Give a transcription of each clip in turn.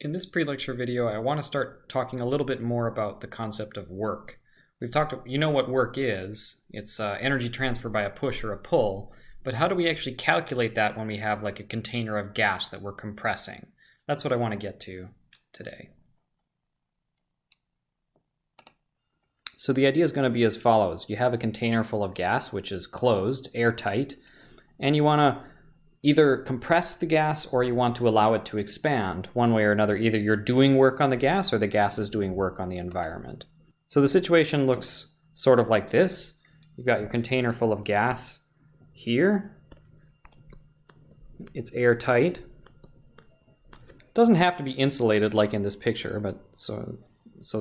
In this pre-lecture video, I want to start talking a little bit more about the concept of work. We've talked, you know what work is. It's energy transfer by a push or a pull, but how do we actually calculate that when we have like a container of gas that we're compressing? That's what I want to get to today. So the idea is going to be as follows. You have a container full of gas, which is closed, airtight, and you want to either compress the gas or you want to allow it to expand one way or another. Either you're doing work on the gas or the gas is doing work on the environment. So the situation looks sort of like this. You've got your container full of gas here. It's airtight. It doesn't have to be insulated like in this picture, but so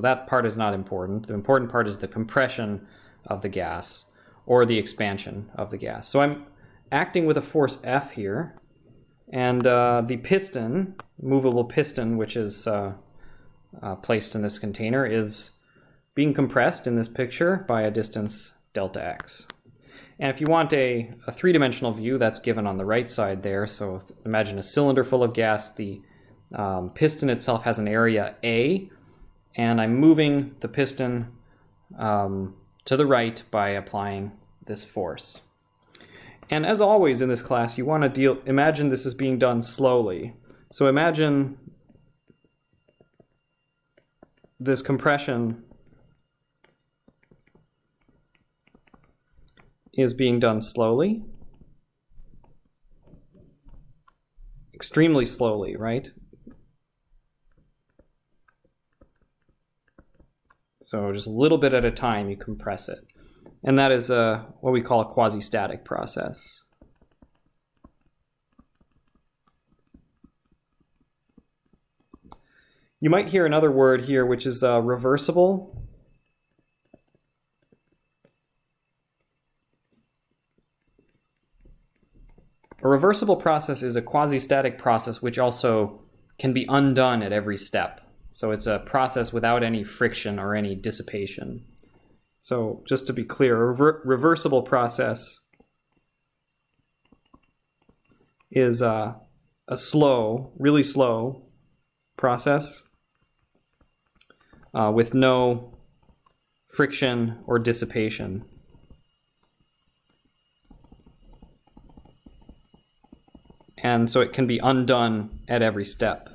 that part is not important. The important part is the compression of the gas or the expansion of the gas. So I'm acting with a force F here, and the piston, movable piston, which is placed in this container, is being compressed in this picture by a distance delta x. And if you want a three-dimensional view, that's given on the right side there. So imagine a cylinder full of gas. The piston itself has an area A, and I'm moving the piston to the right by applying this force. And as always in this class, you want to imagine this is being done slowly. So imagine this compression is being done slowly, extremely slowly, right? So just a little bit at a time, you compress it. And that is what we call a quasi-static process. You might hear another word here, which is reversible. A reversible process is a quasi-static process which also can be undone at every step. So it's a process without any friction or any dissipation. So just to be clear, a reversible process is a slow, really slow process with no friction or dissipation. And so it can be undone at every step.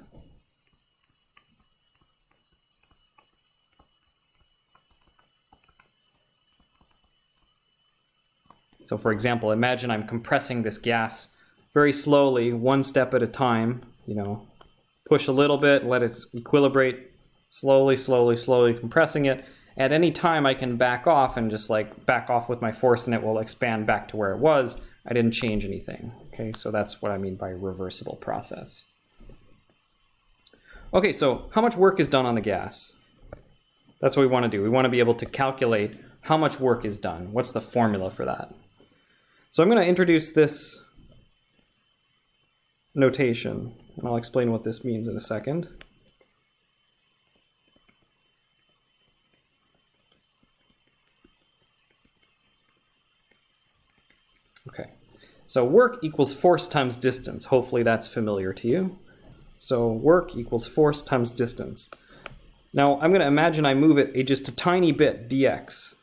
So for example, imagine I'm compressing this gas very slowly, one step at a time, push a little bit, let it equilibrate, slowly, slowly, slowly compressing it. At any time I can back off and just back off with my force and it will expand back to where it was. I didn't change anything. Okay, so that's what I mean by reversible process. Okay, so how much work is done on the gas? That's what we want to do. We want to be able to calculate how much work is done. What's the formula for that? So I'm going to introduce this notation, and I'll explain what this means in a second. Okay, so work equals force times distance. Hopefully that's familiar to you. So work equals force times distance. Now I'm going to imagine I move it just a tiny bit, dx.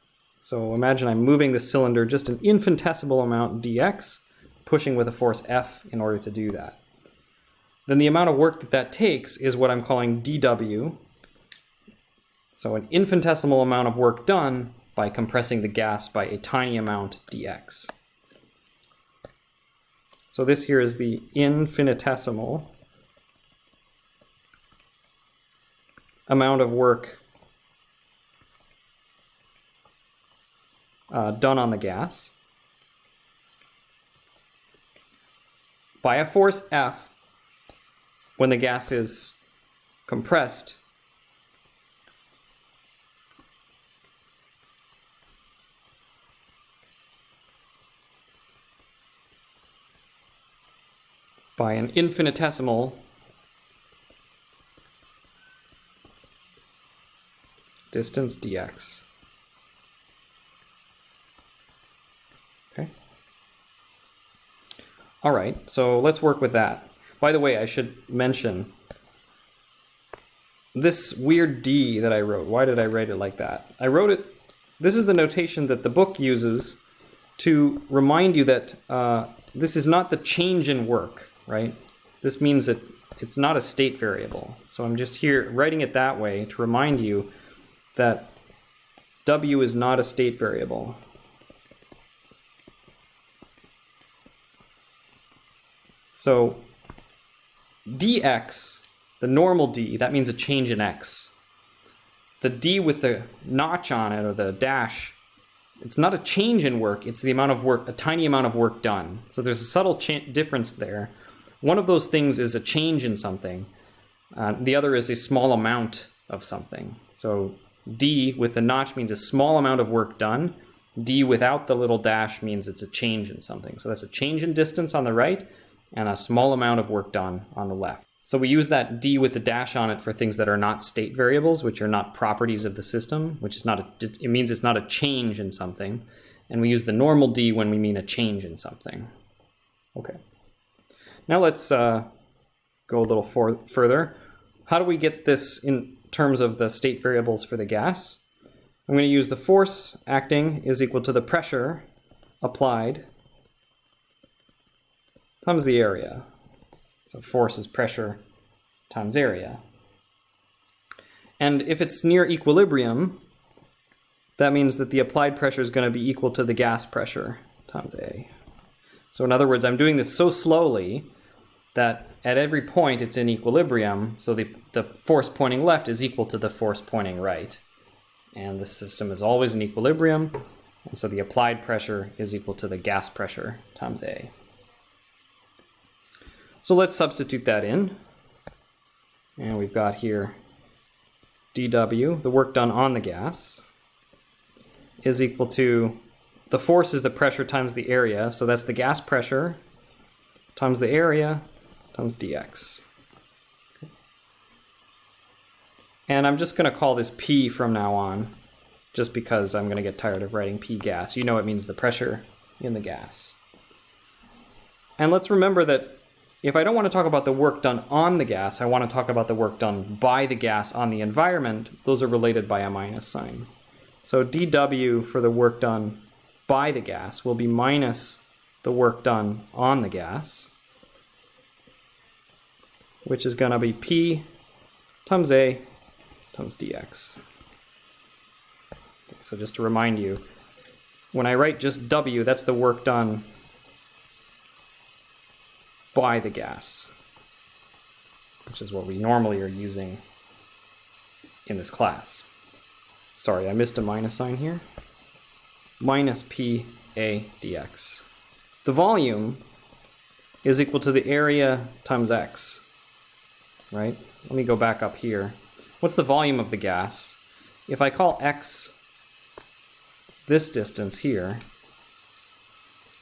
So imagine I'm moving the cylinder just an infinitesimal amount dx, pushing with a force F in order to do that. Then the amount of work that takes is what I'm calling dW. So an infinitesimal amount of work done by compressing the gas by a tiny amount dx. So this here is the infinitesimal amount of work done on the gas by a force F when the gas is compressed by an infinitesimal distance dx. Okay. All right, so let's work with that. By the way, I should mention this weird D that I wrote, why did I write it like that? I wrote it, this is the notation that the book uses to remind you that this is not the change in work, right? This means that it's not a state variable. So I'm just here writing it that way to remind you that W is not a state variable. So dx, the normal d, that means a change in x. The d with the notch on it, or the dash, it's not a change in work, it's the amount of work, a tiny amount of work done. So there's a subtle difference there. One of those things is a change in something. The other is a small amount of something. So d with the notch means a small amount of work done. D without the little dash means it's a change in something. So that's a change in distance on the right and a small amount of work done on the left. So we use that d with the dash on it for things that are not state variables, which are not properties of the system, which is not it means it's not a change in something. And we use the normal d when we mean a change in something. Okay. Now let's go a little further. How do we get this in terms of the state variables for the gas? I'm going to use the force acting is equal to the pressure applied times the area. So force is pressure times area. And if it's near equilibrium, that means that the applied pressure is going to be equal to the gas pressure times A. So in other words, I'm doing this so slowly that at every point it's in equilibrium, so the force pointing left is equal to the force pointing right. And the system is always in equilibrium, and so the applied pressure is equal to the gas pressure times A. So let's substitute that in. And we've got here dW, the work done on the gas, is equal to, the force is the pressure times the area, so that's the gas pressure times the area times dx. And I'm just going to call this P from now on, just because I'm going to get tired of writing P gas. You know it means the pressure in the gas. And let's remember that if I don't want to talk about the work done on the gas, I want to talk about the work done by the gas on the environment. Those are related by a minus sign. So dW for the work done by the gas will be minus the work done on the gas, which is going to be P times A times dx. So just to remind you, when I write just W, that's the work done by the gas, which is what we normally are using in this class. Sorry, I missed a minus sign here. Minus P A dx. The volume is equal to the area times x, right? Let me go back up here. What's the volume of the gas? If I call x this distance here,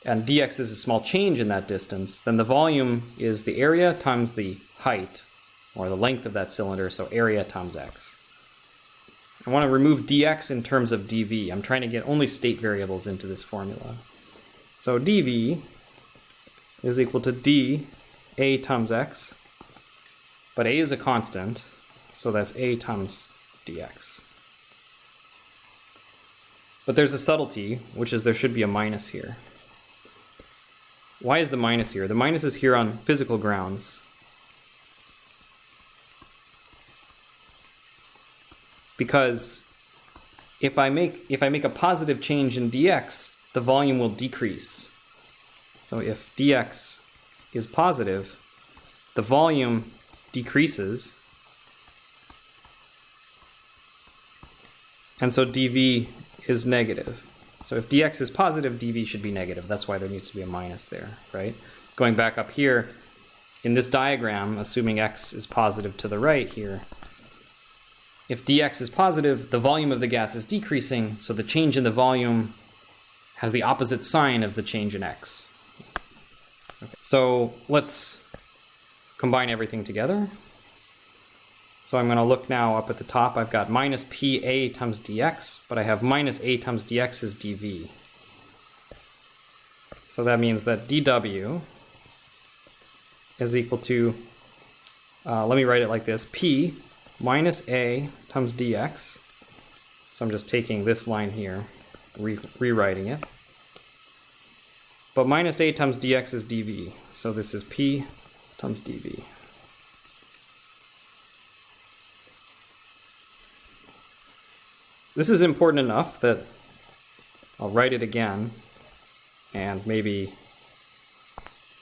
and dx is a small change in that distance, then the volume is the area times the height, or the length of that cylinder, so area times x. I want to remove dx in terms of dv. I'm trying to get only state variables into this formula. So dv is equal to dA times x, but a is a constant, so that's a times dx. But there's a subtlety, which is there should be a minus here. Why is the minus here? The minus is here on physical grounds. Because if I make a positive change in dx, the volume will decrease. So if dx is positive, the volume decreases, and so dv is negative. So if dx is positive, dv should be negative. That's why there needs to be a minus there, right? Going back up here, in this diagram, assuming x is positive to the right here, if dx is positive, the volume of the gas is decreasing, so the change in the volume has the opposite sign of the change in x. Okay. So let's combine everything together. So I'm going to look now up at the top. I've got minus PA times dx, but I have minus A times dx is dV. So that means that dW is equal to, let me write it like this, P minus a times dx. So I'm just taking this line here, rewriting it. But minus a times dx is dv. So this is p times dv. This is important enough that I'll write it again and maybe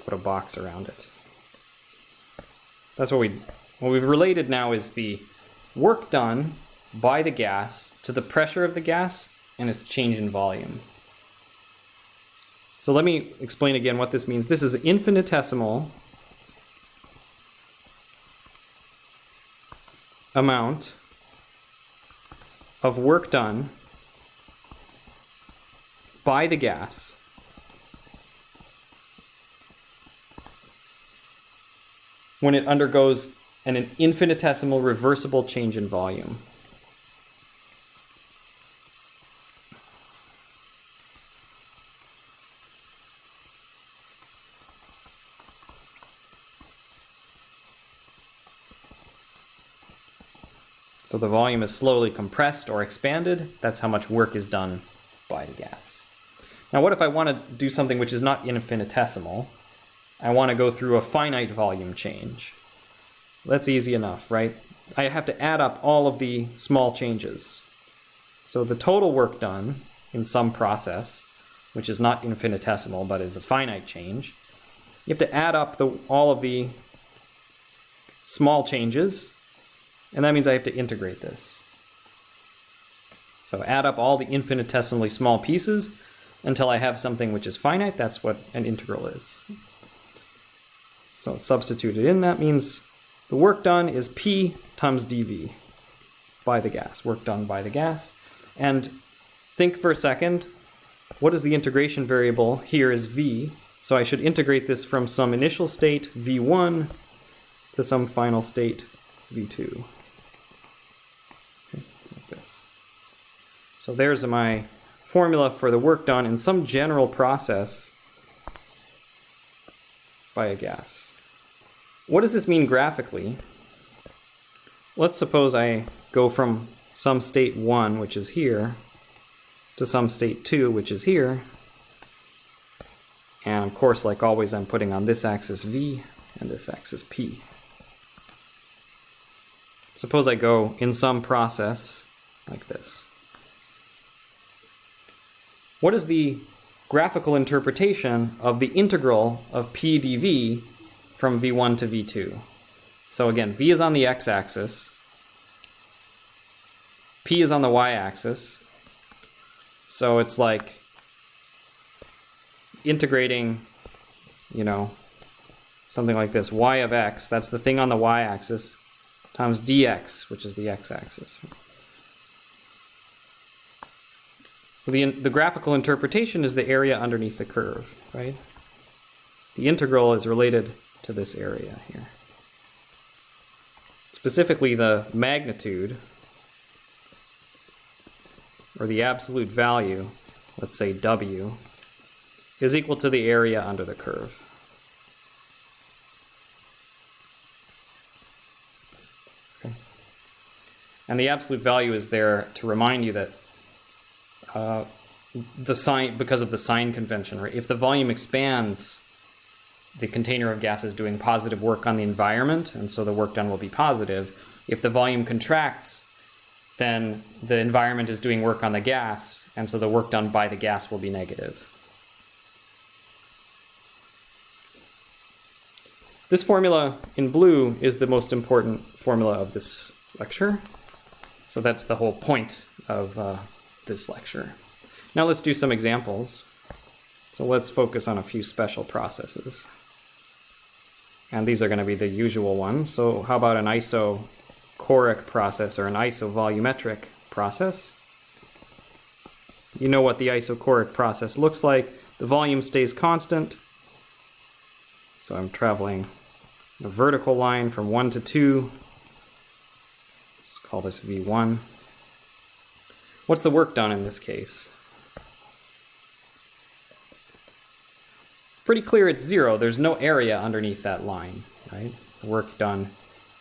put a box around it. That's what we've related now is the work done by the gas to the pressure of the gas and its change in volume. So let me explain again what this means. This is infinitesimal amount of work done by the gas when it undergoes an infinitesimal reversible change in volume. So the volume is slowly compressed or expanded. That's how much work is done by the gas. Now what if I want to do something which is not infinitesimal? I want to go through a finite volume change. That's easy enough, right? I have to add up all of the small changes. So the total work done in some process, which is not infinitesimal but is a finite change, you have to add up all of the small changes, and that means I have to integrate this. So add up all the infinitesimally small pieces until I have something which is finite. That's what an integral is. So it's substituted in. That means the work done is P times dV by the gas, work done by the gas. And think for a second, what is the integration variable? Here is V. So I should integrate this from some initial state, V1, to some final state, V2. Okay, like this. So there's my formula for the work done in some general process by a gas. What does this mean graphically? Let's suppose I go from some state 1, which is here, to some state 2, which is here. And of course, like always, I'm putting on this axis V and this axis P. Suppose I go in some process like this. What is the graphical interpretation of the integral of P dV from V1 to V2? So again, V is on the x-axis, P is on the y-axis, so it's like integrating, something like this, y of x, that's the thing on the y-axis, times dx, which is the x-axis. So the graphical interpretation is the area underneath the curve, right? The integral is related to this area here. Specifically, the magnitude, or the absolute value, let's say W, is equal to the area under the curve. Okay. And the absolute value is there to remind you that the sign, because of the sign convention, right? If the volume expands, the container of gas is doing positive work on the environment, and so the work done will be positive. If the volume contracts, then the environment is doing work on the gas, and so the work done by the gas will be negative. This formula in blue is the most important formula of this lecture. So that's the whole point of this lecture. Now let's do some examples. So let's focus on a few special processes. And these are going to be the usual ones. So how about an isochoric process or an isovolumetric process? You know what the isochoric process looks like. The volume stays constant. So I'm traveling a vertical line from 1 to 2. Let's call this V1. What's the work done in this case? Pretty clear it's 0. There's no area underneath that line, right? The work done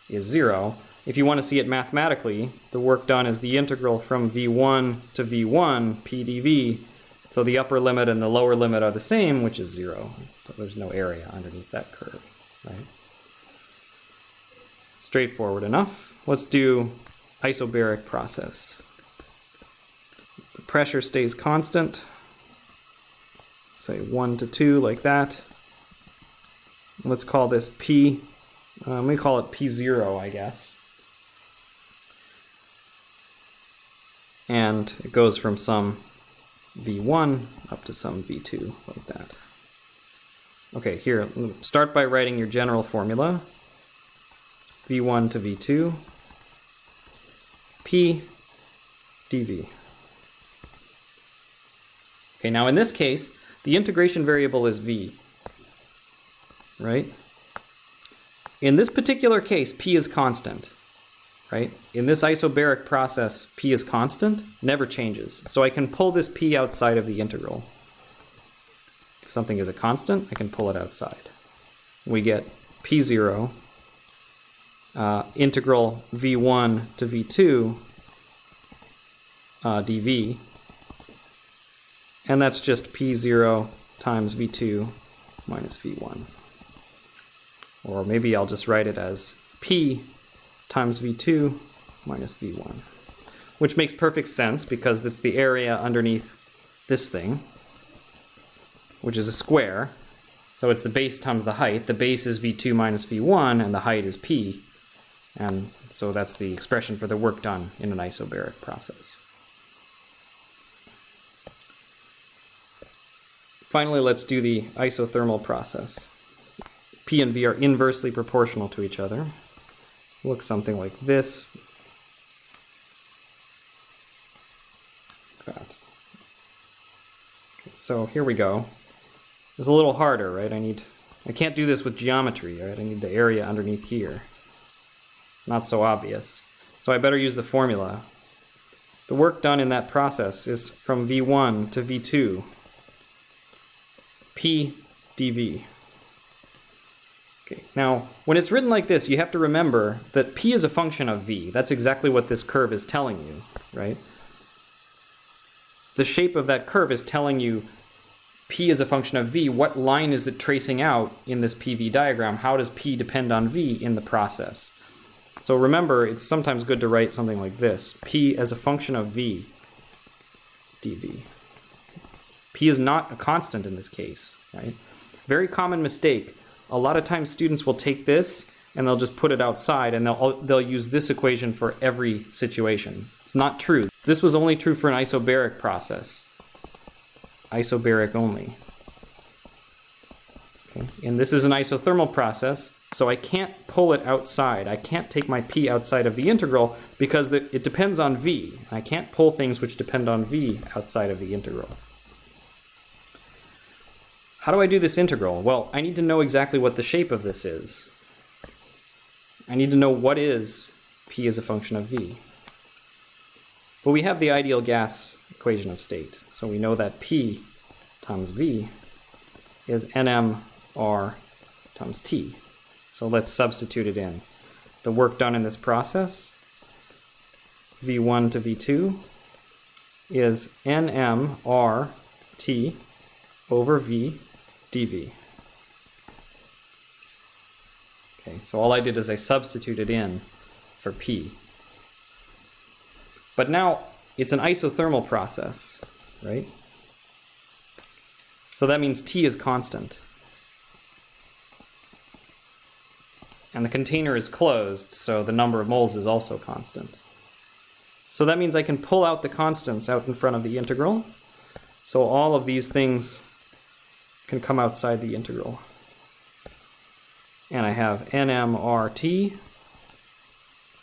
is 0. if you want to see it mathematically, the work done is the integral from v1 to v1 p dv. So the upper limit and the lower limit are the same, which is 0. So there's no area underneath that curve, right? Straightforward enough. Let's do isobaric process. The pressure stays constant. Say 1 to 2 like that. Let's call this P. Let me call it P0, I guess. And it goes from some V1 up to some V2 like that. Okay, here, start by writing your general formula. V1 to V2, P dV. Okay, now in this case, the integration variable is V, right? In this particular case, P is constant, right? In this isobaric process, P is constant, never changes. So I can pull this P outside of the integral. If something is a constant, I can pull it outside. We get P0, integral V1 to V2 dV, and that's just P0 times V2 minus V1. Or maybe I'll just write it as P times V2 minus V1, which makes perfect sense because it's the area underneath this thing, which is a square. So it's the base times the height. The base is V2 minus V1, and the height is P. And so that's the expression for the work done in an isobaric process. Finally, let's do the isothermal process. P and V are inversely proportional to each other. It looks something like this. Like that. Okay, so here we go. It's a little harder, right? I can't do this with geometry, right? I need the area underneath here. Not so obvious. So I better use the formula. The work done in that process is from V1 to V2, P dV. Okay, now when it's written like this, you have to remember that P is a function of V. That's exactly what this curve is telling you, right? The shape of that curve is telling you P is a function of V. What line is it tracing out in this PV diagram? How does P depend on V in the process? So remember, it's sometimes good to write something like this. P as a function of V dV. P is not a constant in this case, right? Very common mistake. A lot of times students will take this and they'll just put it outside and they'll use this equation for every situation. It's not true. This was only true for an isobaric process. Isobaric only. Okay. And this is an isothermal process, so I can't pull it outside. I can't take my P outside of the integral because it depends on V. I can't pull things which depend on V outside of the integral. How do I do this integral? Well, I need to know exactly what the shape of this is. I need to know what is P as a function of V. But we have the ideal gas equation of state. So we know that P times V is NmR times T. So let's substitute it in. The work done in this process, V1 to V2, is NmR T over V dV. Okay, so all I did is I substituted in for P. But now it's an isothermal process, right? So that means T is constant. And the container is closed, so the number of moles is also constant. So that means I can pull out the constants out in front of the integral. So all of these things can come outside the integral. And I have NmRT,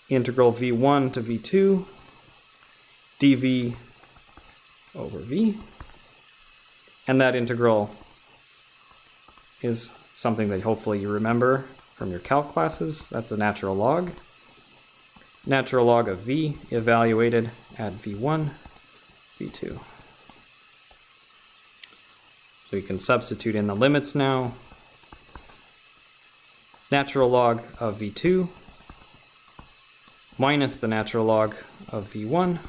integral V1 to V2, dV over V. And that integral is something that hopefully you remember from your calc classes. That's a natural log. Natural log of V evaluated at V1, V2. So you can substitute in the limits now. Natural log of V2 minus the natural log of V1.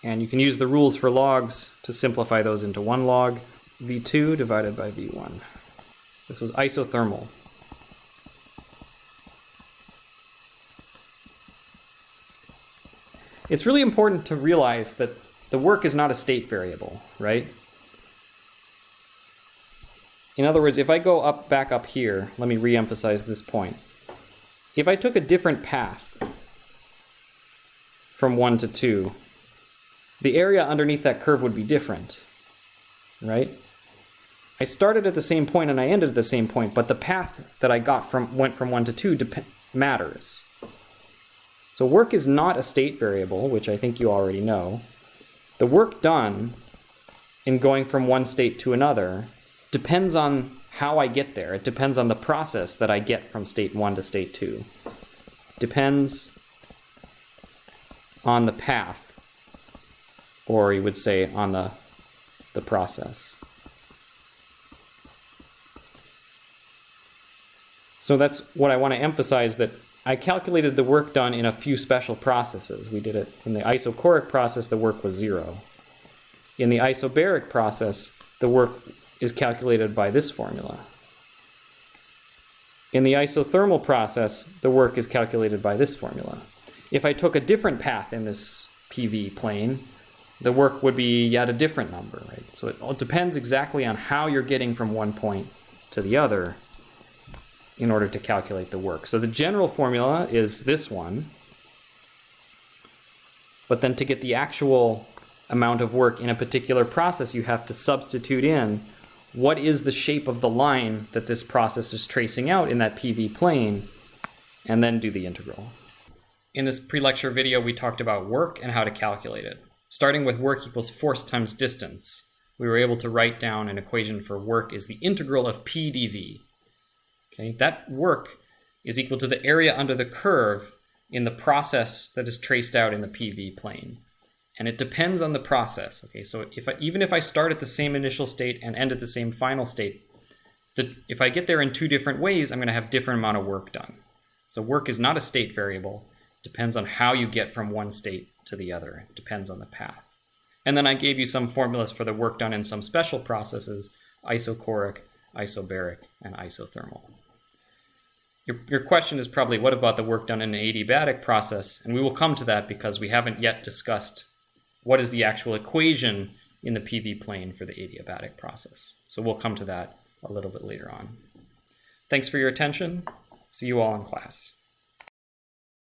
And you can use the rules for logs to simplify those into one log, V2 divided by V1. This was isothermal. It's really important to realize that the work is not a state variable, right? In other words, if I go back up here, let me re-emphasize this point. If I took a different path from 1 to 2, the area underneath that curve would be different, right? I started at the same point and I ended at the same point, but the path that I got went from 1 to 2 matters. So work is not a state variable, which I think you already know. The work done in going from one state to another depends on how I get there. It depends on the process that I get from state 1 to state 2. Depends on the path, or you would say on the process. So that's what I want to emphasize, that I calculated the work done in a few special processes. We did it in the isochoric process, the work was 0. In the isobaric process, the work is calculated by this formula. In the isothermal process, the work is calculated by this formula. If I took a different path in this PV plane, the work would be at a different number, right? So it all depends exactly on how you're getting from one point to the other in order to calculate the work. So the general formula is this one, but then to get the actual amount of work in a particular process, you have to substitute in what is the shape of the line that this process is tracing out in that PV plane, and then do the integral. In this pre-lecture video, we talked about work and how to calculate it. Starting with work equals force times distance, we were able to write down an equation for work is the integral of P dV. Okay, that work is equal to the area under the curve in the process that is traced out in the PV plane. And it depends on the process. Okay, so even if I start at the same initial state and end at the same final state, if I get there in two different ways, I'm going to have different amount of work done. So work is not a state variable. It depends on how you get from one state to the other. It depends on the path. And then I gave you some formulas for the work done in some special processes: isochoric, isobaric, and isothermal. Your question is probably, what about the work done in an adiabatic process? And we will come to that because we haven't yet discussed what is the actual equation in the PV plane for the adiabatic process. So we'll come to that a little bit later on. Thanks for your attention. See you all in class.